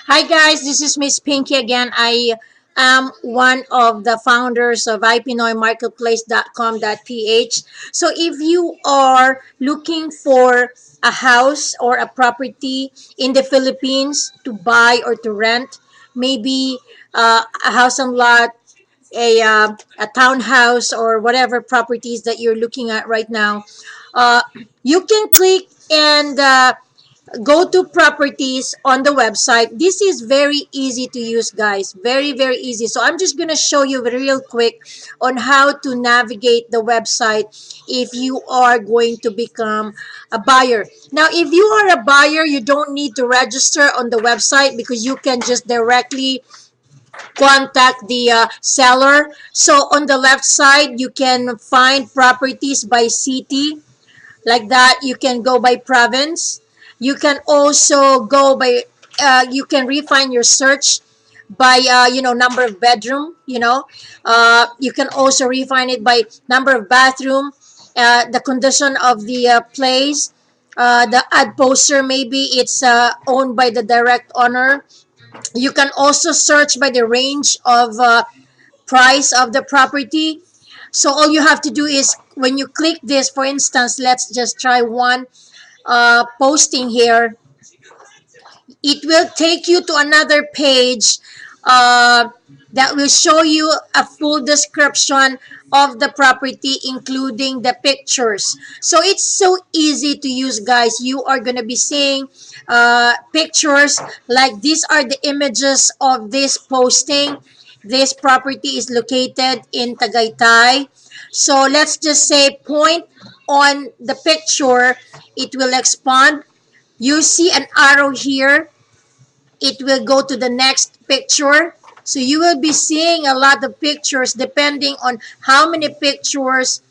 Hi guys, this is Miss Pinky again. I am one of the founders of ipnoymarketplace.com.ph. So if you are looking for a house or a property in the Philippines to buy or to rent, maybe a house and lot, a townhouse, or whatever properties that you're looking at right now, uh, you can click and go to properties on the website. This is very easy to use, guys. Very easy. So I'm just going to show you real quick on how to navigate the website if you are going to become a buyer. Now, if you are a buyer, you don't need to register on the website because you can just directly contact the seller. So on the left side, you can find properties by city. Like that, you can go by province. You can also go by you can refine your search by number of bedroom. You can also refine it by number of bathroom, the condition of the place, the ad poster, maybe it's owned by the direct owner. You can also search by the range of price of the property. So all you have to do is when you click this, for instance, let's just try one posting here. It will take you to another page uh, that will show you a full description of the property, including the pictures. So it's so easy to use, guys. You are going to be seeing pictures like these are the images of this posting. This property is located in Tagaytay. So let's just say point on the picture, it will expand. You see an arrow here, it will go to the next picture. So you will be seeing a lot of pictures depending on how many pictures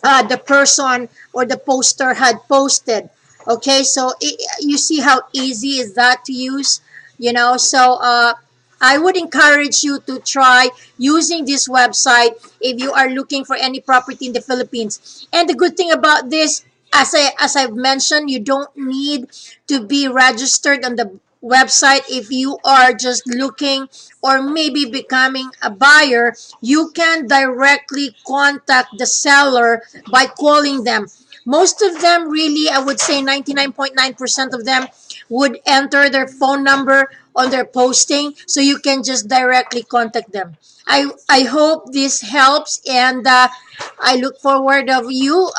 the person or the poster had posted. Okay, so you see how easy is that to use, so I would encourage you to try using this website if you are looking for any property in the Philippines. And the good thing about this, as I've mentioned, you don't need to be registered on the website. If you are just looking or maybe becoming a buyer, you can directly contact the seller by calling them. Most of them, really, I would say 99.9% of them would enter their phone number on their posting, so you can just directly contact them. I hope this helps, and I look forward of you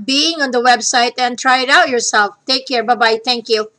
being on the website and try it out yourself. Take care. Bye bye. Thank you.